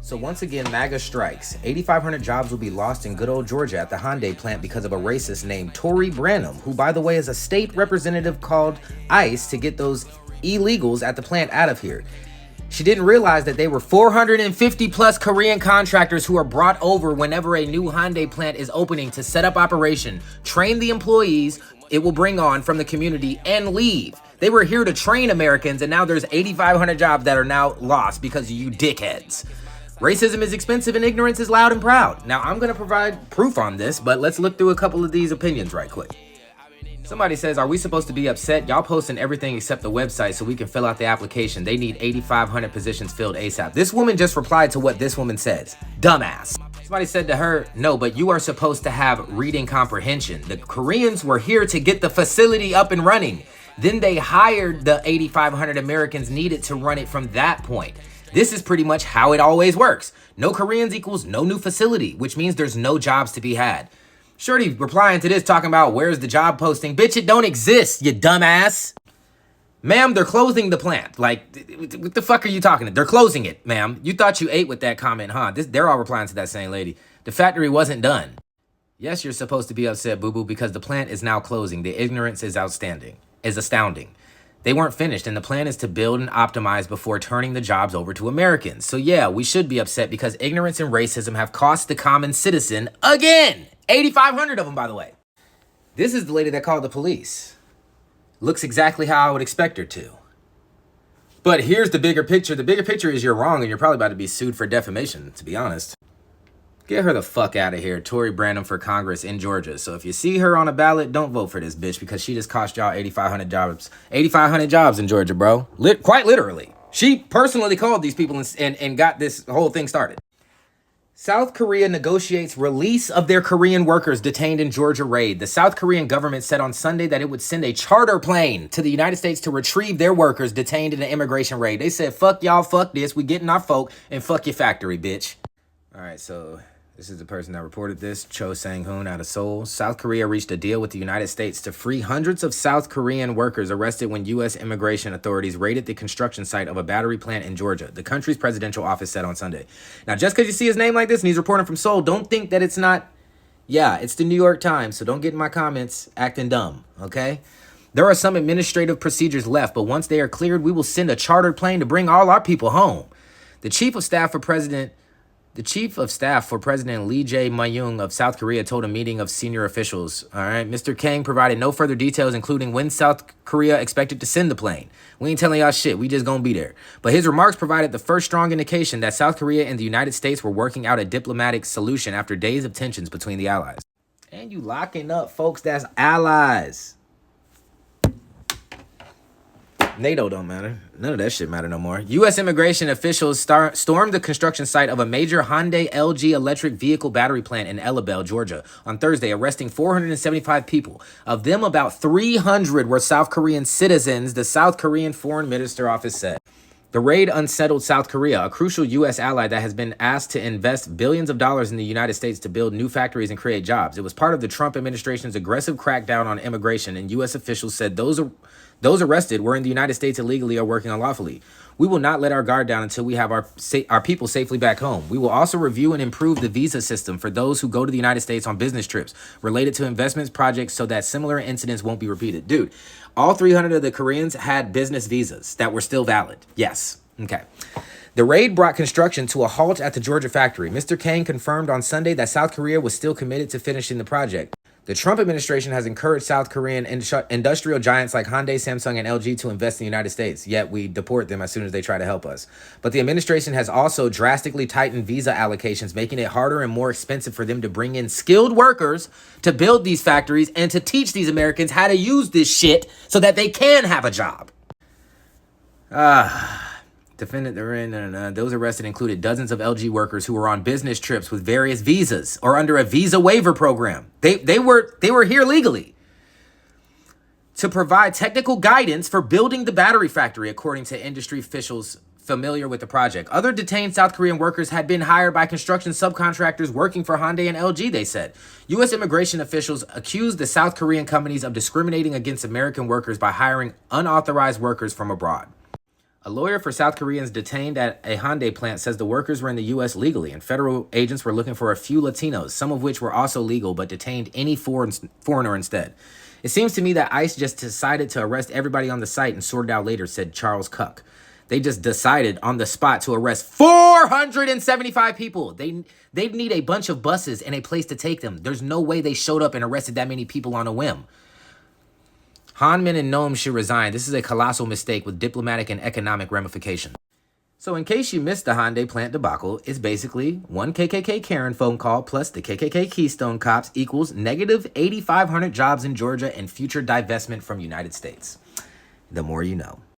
So once again, MAGA strikes. 8,500 jobs will be lost in good old Georgia at the Hyundai plant because of a racist named Tory Branham, who, by the way, is a state representative called ICE to get those illegals at the plant out of here. She didn't realize that they were 450 plus Korean contractors who are brought over whenever a new Hyundai plant is opening to set up operation, train the employees it will bring on from the community, and leave. They were here to train Americans, and now there's 8,500 jobs that are now lost because of you dickheads. Racism is expensive and ignorance is loud and proud. Now, I'm going to provide proof on this, but let's look through a couple of these opinions right quick. Somebody says, are we supposed to be upset? Y'all posting everything except the website so we can fill out the application. They need 8,500 positions filled ASAP. This woman just replied to what this woman says. Dumbass. Somebody said to her, no, but you are supposed to have reading comprehension. The Koreans were here to get the facility up and running. Then they hired the 8,500 Americans needed to run it from that point. This is pretty much how it always works. No Koreans equals no new facility, which means there's no jobs to be had. Shorty replying to this talking about where's the job posting? Bitch, it don't exist, you dumbass. Ma'am, they're closing the plant. Like, what the fuck are you talking to? They're closing it, ma'am. You thought you ate with that comment, huh? They're all replying to that same lady. The factory wasn't done. Yes, you're supposed to be upset, boo-boo, because the plant is now closing. The ignorance is astounding. They weren't finished, and the plan is to build and optimize before turning the jobs over to Americans. So yeah, we should be upset because ignorance and racism have cost the common citizen again. 8,500 of them, by the way. This is the lady that called the police. Looks exactly how I would expect her to. But here's the bigger picture. The bigger picture is you're wrong, and you're probably about to be sued for defamation, to be honest. Get her the fuck out of here. Tory Branham for Congress in Georgia. So if you see her on a ballot, don't vote for this bitch because she just cost y'all 8,500 jobs. 8,500 jobs in Georgia, bro. Quite literally. She personally called these people and got this whole thing started. South Korea negotiates release of their Korean workers detained in Georgia raid. The South Korean government said on Sunday that it would send a charter plane to the United States to retrieve their workers detained in an immigration raid. They said, fuck y'all, fuck this. We getting our folk and fuck your factory, bitch. All right, so this is the person that reported this, Cho Sang-hoon out of Seoul. South Korea reached a deal with the United States to free hundreds of South Korean workers arrested when U.S. immigration authorities raided the construction site of a battery plant in Georgia, the country's presidential office said on Sunday. Now, just because you see his name like this and he's reporting from Seoul, don't think that it's not, yeah, it's the New York Times, so don't get in my comments acting dumb, okay? There are some administrative procedures left, but once they are cleared, we will send a chartered plane to bring all our people home. The chief of staff for President Lee Jae-myung of South Korea told a meeting of senior officials, all right, Mr. Kang provided no further details, including when South Korea expected to send the plane. We ain't telling y'all shit. We just gonna be there. But his remarks provided the first strong indication that South Korea and the United States were working out a diplomatic solution after days of tensions between the allies. And you locking up folks that's allies. NATO don't matter. None of that shit matter no more. U.S. immigration officials stormed the construction site of a major Hyundai LG electric vehicle battery plant in Ellabelle, Georgia, on Thursday, arresting 475 people. Of them, about 300 were South Korean citizens, the South Korean Foreign Minister office said. The raid unsettled South Korea, a crucial U.S. ally that has been asked to invest billions of dollars in the United States to build new factories and create jobs. It was part of the Trump administration's aggressive crackdown on immigration, and U.S. officials said those arrested were in the United States illegally or working unlawfully. We will not let our guard down until we have our people safely back home. We will also review and improve the visa system for those who go to the United States on business trips related to investments projects so that similar incidents won't be repeated. Dude, all 300 of the Koreans had business visas that were still valid. Yes. Okay. The raid brought construction to a halt at the Georgia factory. Mr. Kang confirmed on Sunday that South Korea was still committed to finishing the project. The Trump administration has encouraged South Korean industrial giants like Hyundai, Samsung, and LG to invest in the United States, yet we deport them as soon as they try to help us. But the administration has also drastically tightened visa allocations, making it harder and more expensive for them to bring in skilled workers to build these factories and to teach these Americans how to use this shit so that they can have a job. Those arrested included dozens of LG workers who were on business trips with various visas or under a visa waiver program. They were here legally to provide technical guidance for building the battery factory, according to industry officials familiar with the project. Other detained South Korean workers had been hired by construction subcontractors working for Hyundai and LG, they said. U.S. immigration officials accused the South Korean companies of discriminating against American workers by hiring unauthorized workers from abroad. A lawyer for South Koreans detained at a Hyundai plant says the workers were in the U.S. legally, and federal agents were looking for a few Latinos, some of which were also legal, but detained any foreigner instead. It seems to me that ICE just decided to arrest everybody on the site and sort it out later, said Charles Cuck. They just decided on the spot to arrest 475 people. They need a bunch of buses and a place to take them. There's no way they showed up and arrested that many people on a whim. Hanmin and Noam should resign. This is a colossal mistake with diplomatic and economic ramifications. So in case you missed the Hyundai plant debacle, it's basically one KKK Karen phone call plus the KKK Keystone cops equals negative 8,500 jobs in Georgia and future divestment from United States. The more you know.